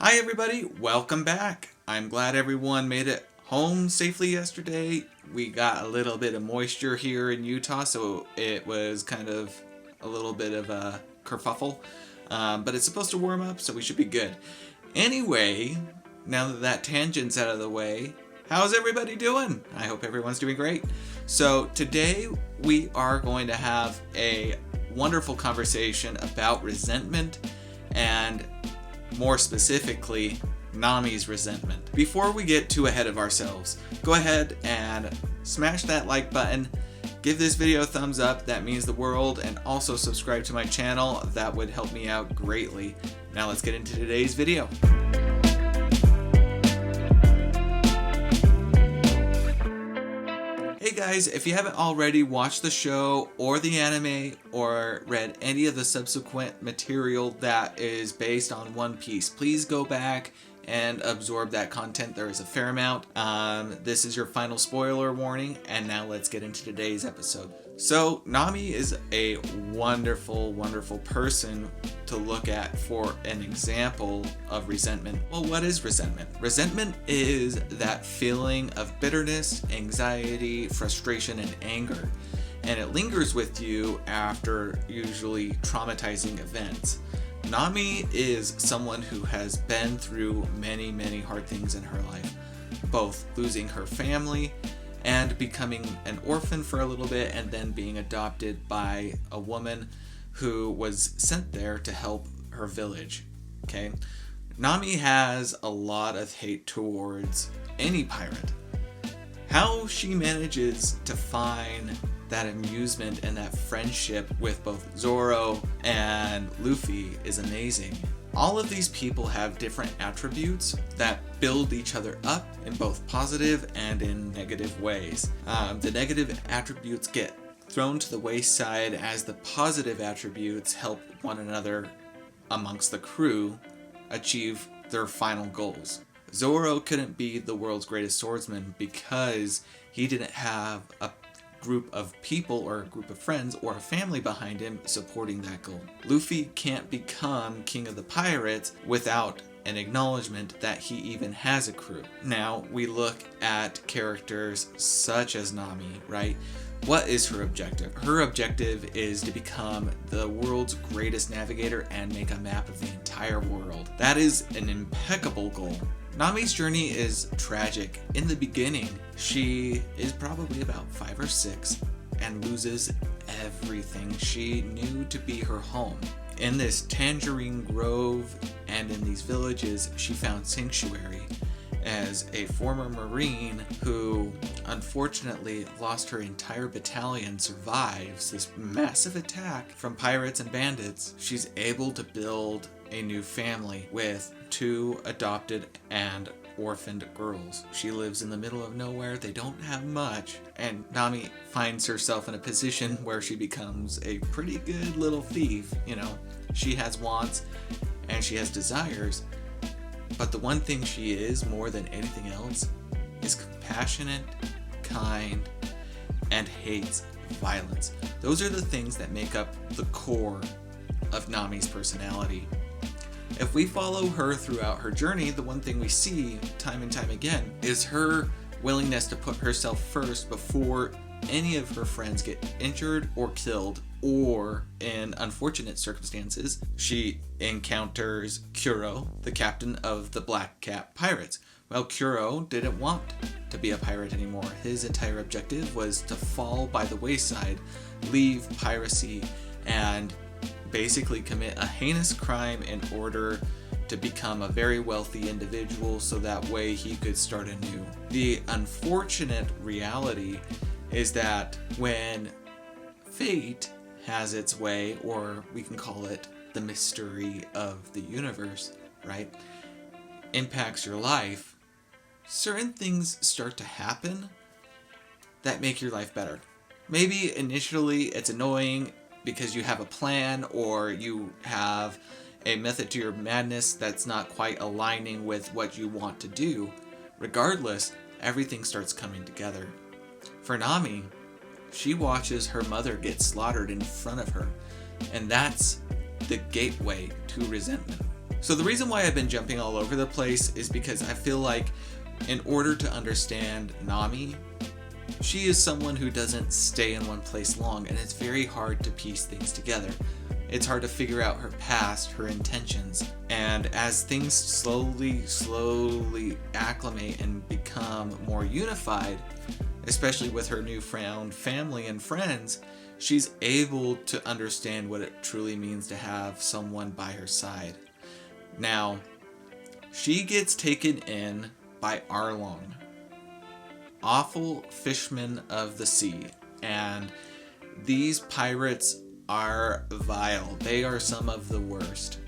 Hi everybody, welcome back. I'm glad everyone made it home safely yesterday. We got a little bit of moisture here in Utah, so it was kind of a little bit of a kerfuffle. But it's supposed to warm up, so we should be good. Anyway, now that that tangent's out of the way, how's everybody doing? I hope everyone's doing great. So today we are going to have a wonderful conversation about resentment and more specifically, Nami's resentment. Before we get too ahead of ourselves, go ahead and smash that like button, give this video a thumbs up, that means the world, and also subscribe to my channel, that would help me out greatly. Now let's get into today's video. Hey guys, if you haven't already watched the show or the anime or read any of the subsequent material that is based on One Piece, please go back and absorb that content. There is a fair amount. This is your final spoiler warning, and now let's get into today's episode. So, Nami is a wonderful, wonderful person to look at for an example of resentment. Well, what is resentment? Resentment is that feeling of bitterness, anxiety, frustration, and anger. And it lingers with you after usually traumatizing events. Nami is someone who has been through many, many hard things in her life, both losing her family and becoming an orphan for a little bit, and then being adopted by a woman who was sent there to help her village. Okay? Nami has a lot of hate towards any pirate. How she manages to find that amusement and that friendship with both Zoro and Luffy is amazing. All of these people have different attributes that build each other up in both positive and in negative ways. The negative attributes get thrown to the wayside as the positive attributes help one another amongst the crew achieve their final goals. Zoro couldn't be the world's greatest swordsman because he didn't have a group of people or a group of friends or a family behind him supporting that goal. Luffy can't become king of the pirates without an acknowledgement that he even has a crew. Now we look at characters such as Nami, right? What is her objective? Her objective is to become the world's greatest navigator and make a map of the entire world. That is an impeccable goal. Nami's journey is tragic. In the beginning, she is probably about 5 or 6 and loses everything she knew to be her home. In this tangerine grove and in these villages, she found sanctuary as a former Marine who unfortunately lost her entire battalion, survives this massive attack from pirates and bandits. She's able to build a new family with 2 adopted and orphaned girls. She lives in the middle of nowhere. They don't have much, and Nami finds herself in a position where she becomes a pretty good little thief. You know, she has wants and she has desires, but the one thing she is more than anything else is compassionate, kind, and hates violence. Those are the things that make up the core of Nami's personality. If we follow her throughout her journey, the one thing we see time and time again is her willingness to put herself first before any of her friends get injured or killed, or in unfortunate circumstances, she encounters Kuro, the captain of the Black Cat Pirates. Well, Kuro didn't want to be a pirate anymore. His entire objective was to fall by the wayside, leave piracy, and basically commit a heinous crime in order to become a very wealthy individual so that way he could start anew. The unfortunate reality is that when fate has its way, or we can call it the mystery of the universe, right, impacts your life, certain things start to happen that make your life better. Maybe initially it's annoying because you have a plan or you have a method to your madness that's not quite aligning with what you want to do. Regardless, everything starts coming together. For Nami, she watches her mother get slaughtered in front of her, and that's the gateway to resentment. So the reason why I've been jumping all over the place is because I feel like in order to understand Nami, she is someone who doesn't stay in one place long, and it's very hard to piece things together. It's hard to figure out her past, her intentions, and as things slowly acclimate and become more unified, especially with her newfound family and friends, she's able to understand what it truly means to have someone by her side. Now, she gets taken in by Arlong, awful fishmen of the sea, and these pirates are vile. They are some of the worst.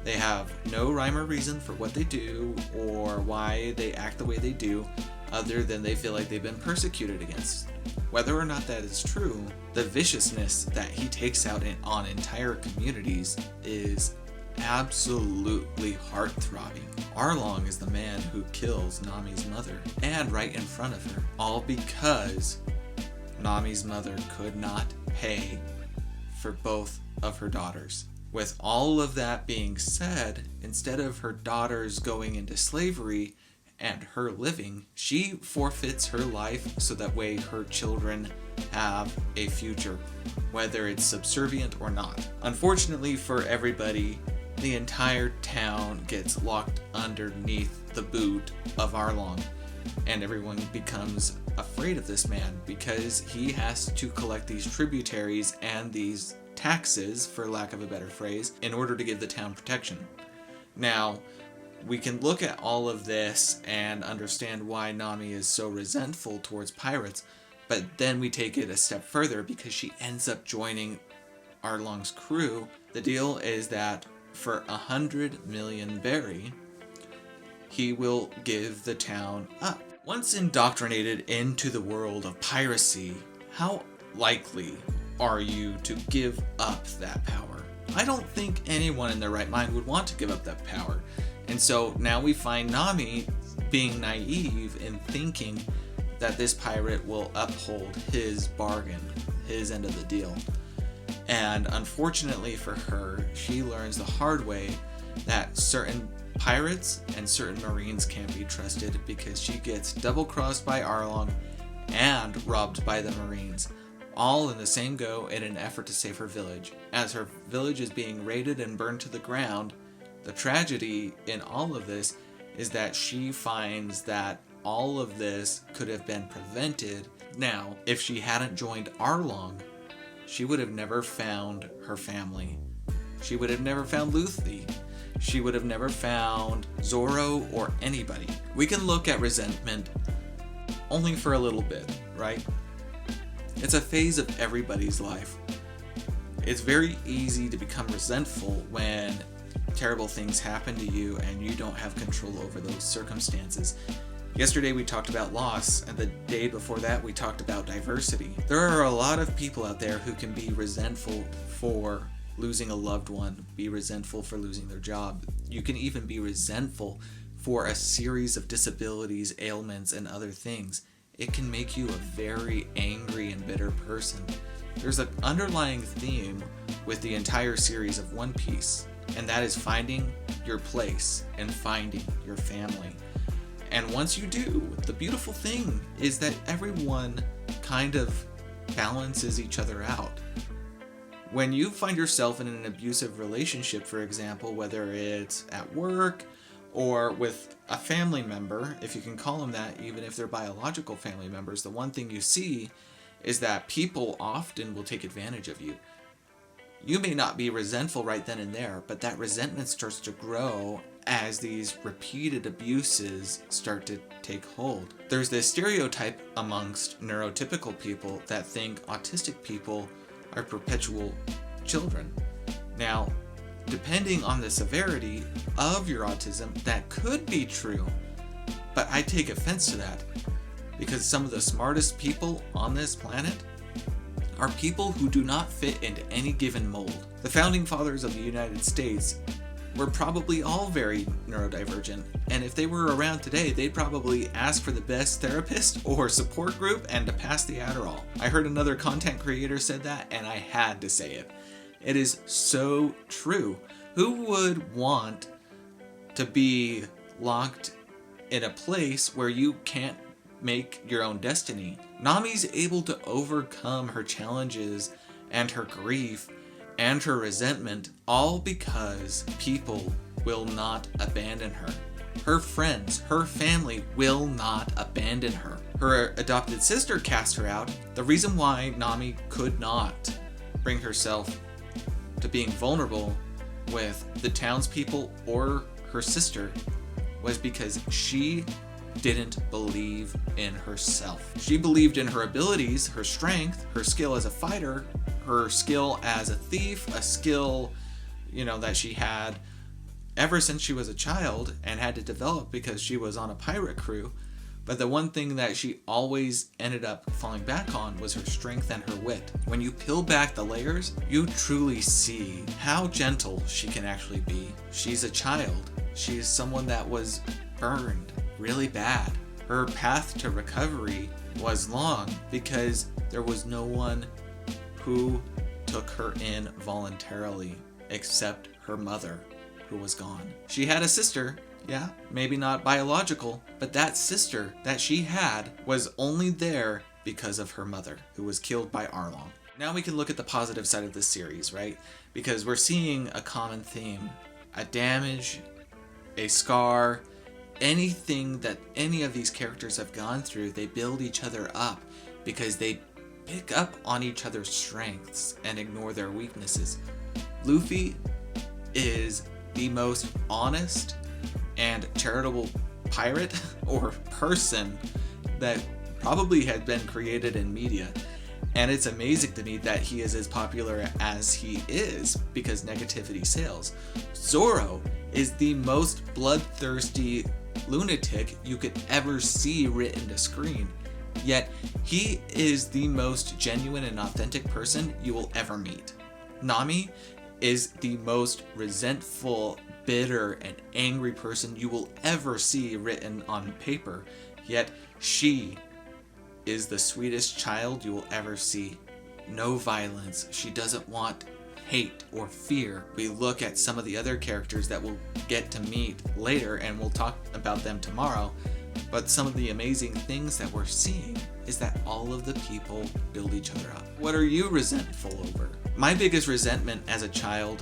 They have no rhyme or reason for what they do or why they act the way they do, other than they feel like they've been persecuted against. Whether or not that is true, the viciousness that he takes out on entire communities is absolutely heart-throbbing. Arlong is the man who kills Nami's mother, and right in front of her, all because Nami's mother could not pay for both of her daughters. With all of that being said, instead of her daughters going into slavery and her living, she forfeits her life so that way her children have a future, whether it's subservient or not. Unfortunately for everybody, the entire town gets locked underneath the boot of Arlong, and everyone becomes afraid of this man because he has to collect these tributaries and these taxes, for lack of a better phrase, in order to give the town protection. Now, we can look at all of this and understand why Nami is so resentful towards pirates, but then we take it a step further because she ends up joining Arlong's crew. The deal is that for 100 million berry, he will give the town up. Once indoctrinated into the world of piracy, how likely are you to give up that power? I don't think anyone in their right mind would want to give up that power. And so now we find Nami being naive in thinking that this pirate will uphold his bargain, his end of the deal. And unfortunately for her, she learns the hard way that certain pirates and certain marines can't be trusted because she gets double-crossed by Arlong and robbed by the marines, all in the same go in an effort to save her village. As her village is being raided and burned to the ground, the tragedy in all of this is that she finds that all of this could have been prevented. Now, if she hadn't joined Arlong, she would have never found her family. She would have never found Luffy. She would have never found Zoro or anybody. We can look at resentment only for a little bit, right? It's a phase of everybody's life. It's very easy to become resentful when terrible things happen to you and you don't have control over those circumstances. Yesterday we talked about loss, and the day before that we talked about diversity. There are a lot of people out there who can be resentful for losing a loved one, be resentful for losing their job. You can even be resentful for a series of disabilities, ailments, and other things. It can make you a very angry and bitter person. There's an underlying theme with the entire series of One Piece, and that is finding your place and finding your family. And once you do, the beautiful thing is that everyone kind of balances each other out. When you find yourself in an abusive relationship, for example, whether it's at work or with a family member, if you can call them that, even if they're biological family members, the one thing you see is that people often will take advantage of you. You may not be resentful right then and there, but that resentment starts to grow as these repeated abuses start to take hold. There's this stereotype amongst neurotypical people that think autistic people are perpetual children. Now, depending on the severity of your autism, that could be true, but I take offense to that because some of the smartest people on this planet are people who do not fit into any given mold. The founding fathers of the United States were probably all very neurodivergent, and if they were around today, they'd probably ask for the best therapist or support group and to pass the Adderall. I heard another content creator said that, and I had to say it. It is so true. Who would want to be locked in a place where you can't make your own destiny. Nami's able to overcome her challenges and her grief and her resentment, all because people will not abandon her. Her friends, her family will not abandon her. Her adopted sister cast her out. The reason why Nami could not bring herself to being vulnerable with the townspeople or her sister was because she didn't believe in herself. She believed in her abilities, her strength, her skill as a fighter, her skill as a thief, a skill, that she had ever since she was a child and had to develop because she was on a pirate crew. But the one thing that she always ended up falling back on was her strength and her wit. When you peel back the layers, you truly see how gentle she can actually be. She's a child. She's someone that was burned really bad. Her path to recovery was long because there was no one who took her in voluntarily except her mother, who was gone. She had a sister, yeah, maybe not biological, but that sister that she had was only there because of her mother, who was killed by Arlong. Now we can look at the positive side of this series, right? Because we're seeing a common theme. A damage, a scar, anything that any of these characters have gone through, they build each other up because they pick up on each other's strengths and ignore their weaknesses. Luffy is the most honest and charitable pirate or person that probably had been created in media. And it's amazing to me that he is as popular as he is because negativity sells. Zoro is the most bloodthirsty lunatic you could ever see written to screen. Yet he is the most genuine and authentic person you will ever meet. Nami is the most resentful, bitter, and angry person you will ever see written on paper. Yet she is the sweetest child you will ever see. No violence. She doesn't want hate or fear. We look at some of the other characters that we'll get to meet later, and we'll talk about them tomorrow. But some of the amazing things that we're seeing is that all of the people build each other up. What are you resentful over? My biggest resentment as a child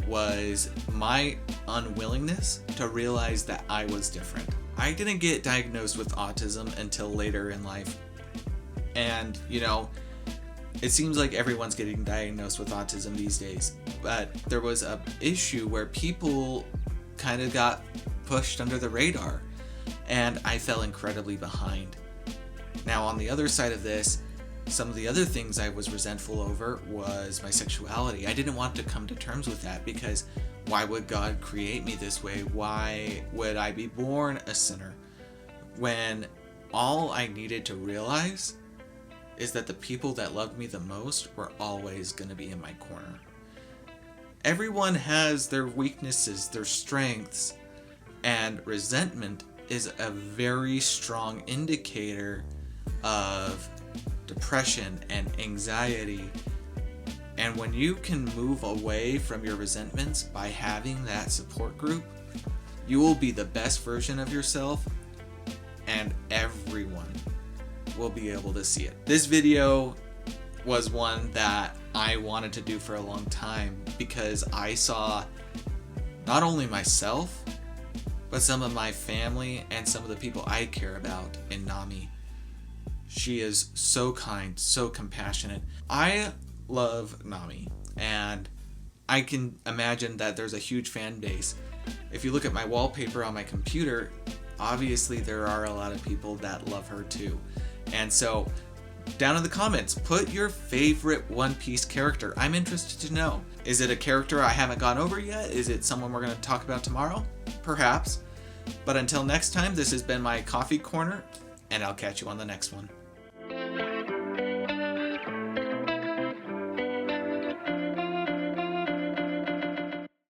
was my unwillingness to realize that I was different. I didn't get diagnosed with autism until later in life. And, it seems like everyone's getting diagnosed with autism these days. But there was an issue where people kind of got pushed under the radar. And I fell incredibly behind. Now, on the other side of this, some of the other things I was resentful over was my sexuality. I didn't want to come to terms with that because why would God create me this way? Why would I be born a sinner? When all I needed to realize is that the people that loved me the most were always going to be in my corner. Everyone has their weaknesses, their strengths, and resentment is a very strong indicator of depression and anxiety. And when you can move away from your resentments by having that support group, you will be the best version of yourself, and everyone will be able to see it. This video was one that I wanted to do for a long time because I saw not only myself, but some of my family and some of the people I care about in Nami. She is so kind, so compassionate. I love Nami, and I can imagine that there's a huge fan base. If you look at my wallpaper on my computer, obviously there are a lot of people that love her too. And so, down in the comments, put your favorite One Piece character. I'm interested to know. Is it a character I haven't gone over yet? Is it someone we're going to talk about tomorrow? Perhaps. But until next time, this has been my coffee corner, and I'll catch you on the next one.